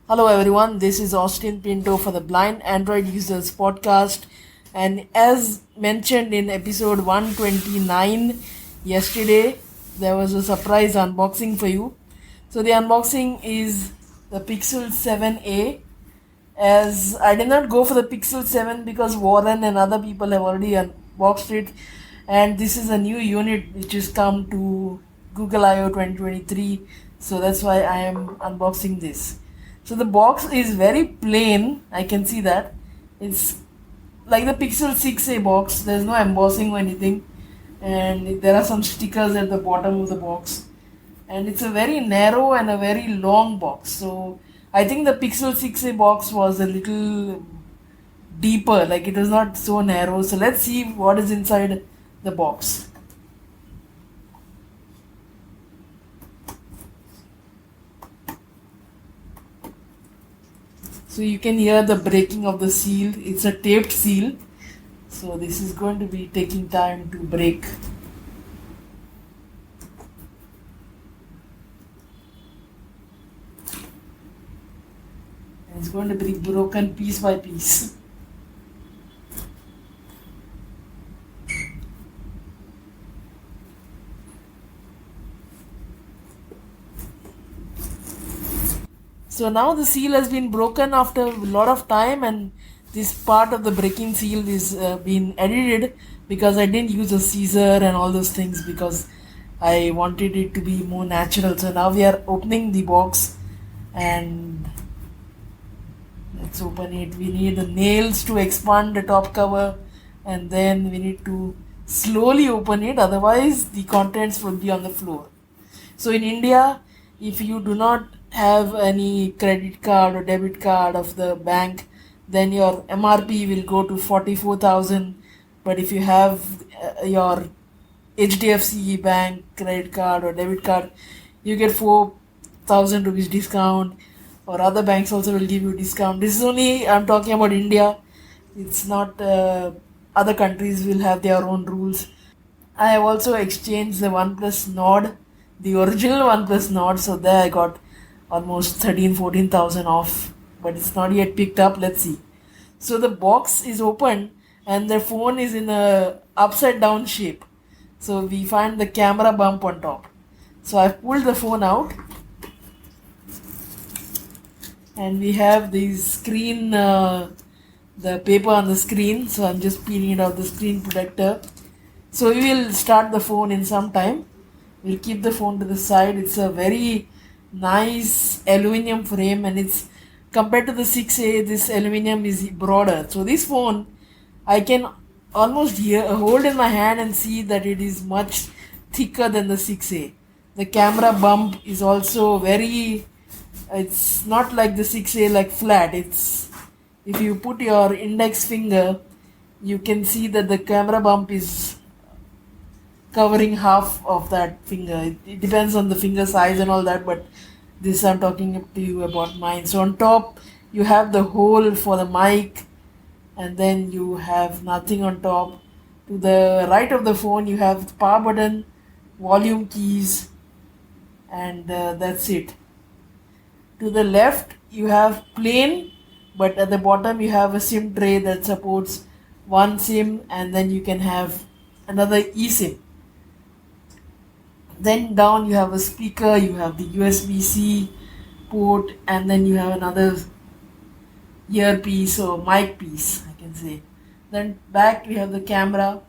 Hello everyone, this is Austin Pinto for the Blind Android Users podcast. And as mentioned in episode 129 yesterday, there was a surprise unboxing for you. So the unboxing is the Pixel 7a. As I did not go for the Pixel 7 because Warren and other people have already unboxed it, and this is a new unit which has come to Google I/O 2023, so that's why I am unboxing this. So the box is very plain, I can see that. It's like the Pixel 6a box, there's no embossing or anything, and there are some stickers at the bottom of the box. And it's a very narrow and a very long box. So I think the Pixel 6a box was a little deeper, like it was not so narrow. So let's see what is inside the box. So you can hear the breaking of the seal. It's a taped seal. So this is going to be taking time to break. And it's going to be broken piece by piece. So now the seal has been broken after a lot of time, and this part of the breaking seal is being edited because I didn't use a scissor and all those things because I wanted it to be more natural. So now we are opening the box, and let's open it. We need the nails to expand the top cover, and then we need to slowly open it, otherwise the contents will be on the floor. So in India, if you do not have any credit card or debit card of the bank, then your MRP will go to 44,000. But if you have your HDFC bank credit card or debit card, you get 4,000 rupees discount, or other banks also will give you discount. This is only, I'm talking about India. It's not, other countries will have their own rules. I have also exchanged the OnePlus Nord, the original OnePlus Nord, so there I got almost 14,000 off, but it's not yet picked up. Let's see. So the box is open and the phone is in a upside down shape. So we find the camera bump on top. So I've pulled the phone out, and we have the screen, the paper on the screen. So I'm just peeling it off the screen protector. So we will start the phone in some time. We'll keep the phone to the side. It's a very nice aluminum frame, and it's compared to the 6a, this aluminum is broader. So this phone I can almost hold in my hand and see that it is much thicker than the 6a. The camera bump is also very, it's not like the 6a like flat. It's, if you put your index finger, you can see that the camera bump is covering half of that finger. It depends on the finger size and all that, but this I'm talking to you about mine. So on top you have the hole for the mic, and then you have nothing on top. To the right of the phone you have the power button, volume keys, and that's it. To the left you have plain, but at the bottom you have a SIM tray that supports one SIM, and then you can have another eSIM. Then down you have a speaker, you have the USB-C port, and then you have another earpiece or mic piece, I can say. Then back you have the camera.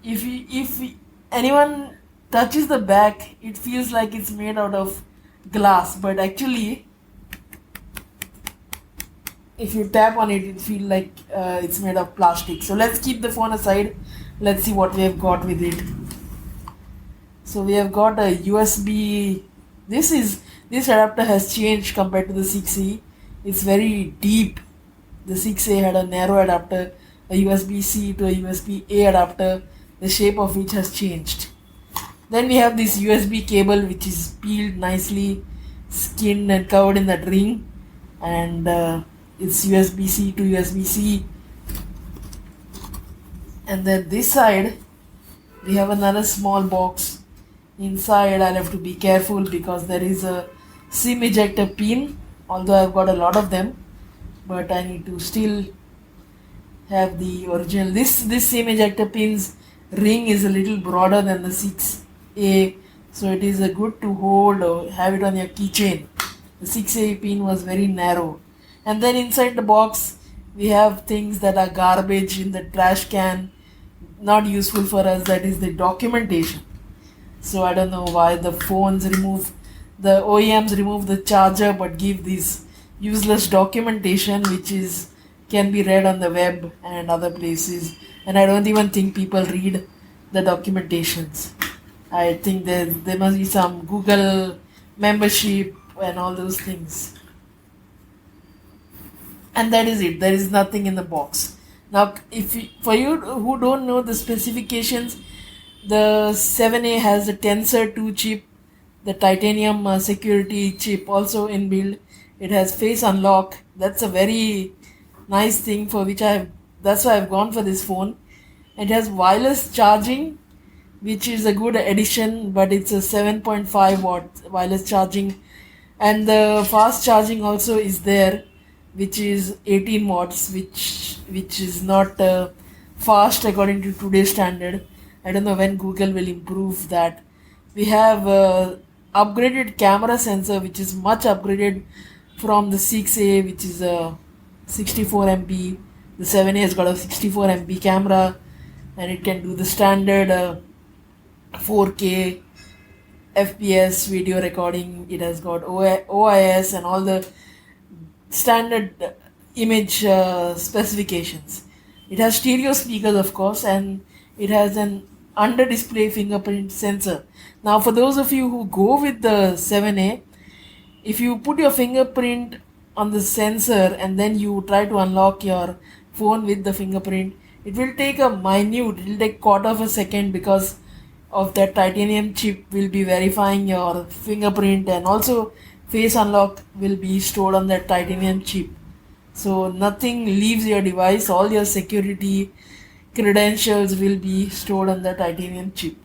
If anyone touches the back, it feels like it's made out of glass, but actually if you tap on it, it feels like it's made of plastic. So let's keep the phone aside. Let's see what we have got with it. So we have got a USB. This adapter has changed compared to the 6e. It's very deep. The 6a had a narrow adapter, a USB-C to a USB-A adapter, the shape of which has changed. Then we have this USB cable which is peeled nicely, skinned and covered in that ring, and it's USB-C to USB-C. And then this side we have another small box. Inside I'll have to be careful because there is a SIM ejector pin although I've got a lot of them, but I need to still have the original. This SIM ejector pin's ring is a little broader than the 6A, so it is a good to hold or have it on your keychain. The 6A pin was very narrow. And then inside the box, we have things that are garbage in the trash can, not useful for us, that is the documentation. So I don't know why the OEMs remove the charger but give this useless documentation which is can be read on the web and other places, and I don't even think people read the documentations. I think there must be some Google membership and all those things. And that is it. There is nothing in the box. Now, for you who don't know the specifications, the 7A has the Tensor 2 chip, the titanium security chip also inbuilt. It has face unlock. That's a very nice thing that's why I've gone for this phone. It has wireless charging, which is a good addition, but it's a 7.5 watt wireless charging, and the fast charging also is there, which is 18 watts, which is not fast according to today's standard. I don't know when Google will improve that. We have upgraded camera sensor, which is much upgraded from the 6A, which is a 64 MP. The 7A has got a 64 MP camera, and it can do the standard 4K FPS video recording. It has got OIS and all the standard image specifications. It has stereo speakers, of course, and it has an under display fingerprint sensor. Now, for those of you who go with the 7A, if you put your fingerprint on the sensor and then you try to unlock your phone with the fingerprint, it will take quarter of a second, because of that titanium chip will be verifying your fingerprint, and also face unlock will be stored on that titanium chip. So nothing leaves your device. All your security credentials will be stored on the titanium chip.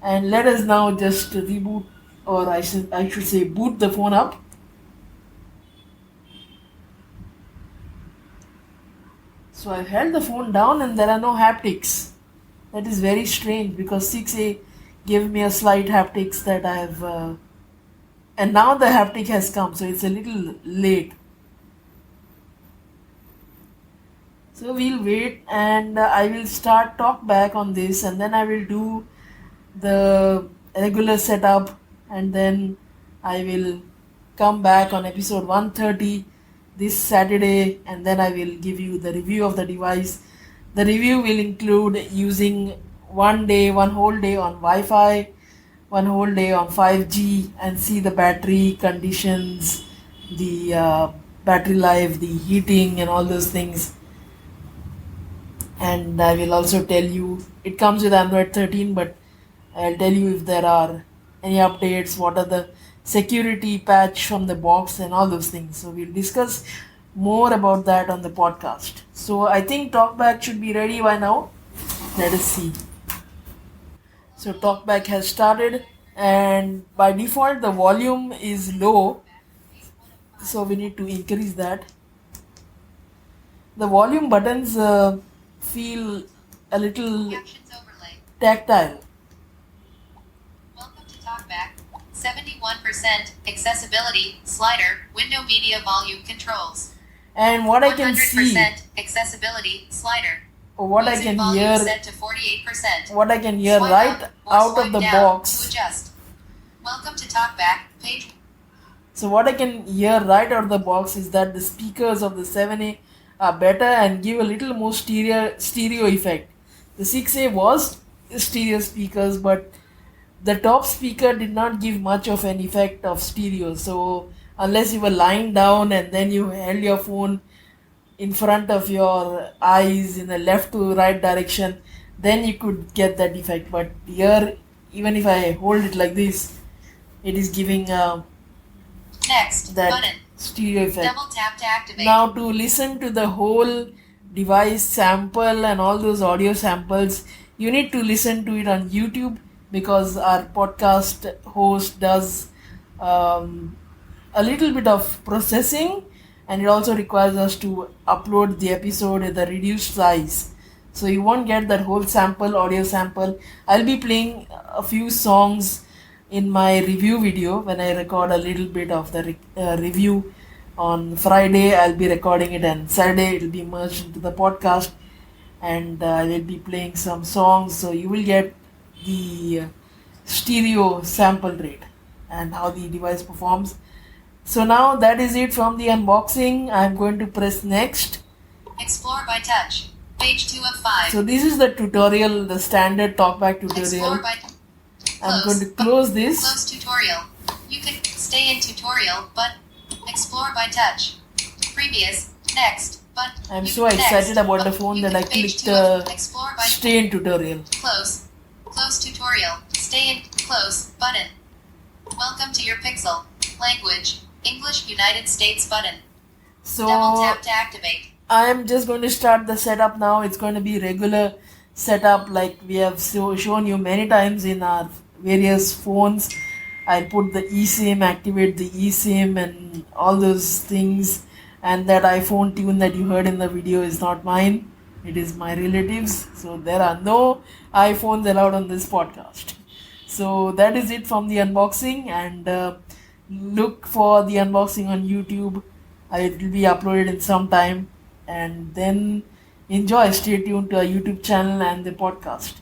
And let us now just reboot, or I should say boot the phone up. So I've held the phone down and there are no haptics. That is very strange, because 6A gave me a slight haptics that I have and now the haptic has come, so it's a little late. So we'll wait, and I will start TalkBack on this, and then I will do the regular setup, and then I will come back on episode 130 this Saturday, and then I will give you the review of the device. The review will include using one whole day on Wi-Fi, one whole day on 5G, and see the battery conditions, the battery life, the heating, and all those things. And I will also tell you, it comes with Android 13, but I'll tell you if there are any updates, what are the security patch from the box, and all those things. So we'll discuss more about that on the podcast. So I think TalkBack should be ready by now. Let us see. So TalkBack has started, and by default the volume is low, so we need to increase that. The volume buttons feel a little tactile. Welcome to TalkBack. 71% accessibility slider, window media volume controls. And what I can see, 100% accessibility slider. what I can hear, set to 48%. what I can hear Swipe right up or out swipe of the down box. to adjust. Welcome to TalkBack page. So what I can hear right out of the box is that the speakers of the 7A are better and give a little more stereo effect. The 6A was stereo speakers, but the top speaker did not give much of an effect of stereo. So unless you were lying down and then you held your phone in front of your eyes in the left to right direction, then you could get that effect. But here, even if I hold it like this, it is giving Next that button. stereo effect. Double tap to activate. Now to listen to the whole device sample and all those audio samples, you need to listen to it on YouTube, because our podcast host does a little bit of processing, and it also requires us to upload the episode in the reduced size. So you won't get that whole sample, audio sample. I'll be playing a few songs in my review video when I record a little bit of the review on Friday. I'll be recording it, and Saturday it'll be merged into the podcast, and I will be playing some songs. So you will get the stereo sample rate and how the device performs. So now that is it from the unboxing. I'm going to press next. Explore by touch. Page 2 of 5. So this is the tutorial, the standard talkback tutorial. Explore by I'm going to close this. Close tutorial. You can stay in tutorial, but explore by touch. Previous. Next. But I'm so excited about the phone that I clicked stay in tutorial. Close. Close tutorial. Stay in close button. Welcome to your Pixel. Language. English United States button. So Double tap to activate. I am just going to start the setup now. It's going to be regular setup like we have shown you many times in our various phones. I'll put the eSIM, activate the eSIM and all those things. And that iPhone tune that you heard in the video is not mine. It is my relatives. So there are no iPhones allowed on this podcast. So that is it from the unboxing, and look for the unboxing on YouTube. It will be uploaded in some time, and then enjoy. Stay tuned to our YouTube channel and the podcast.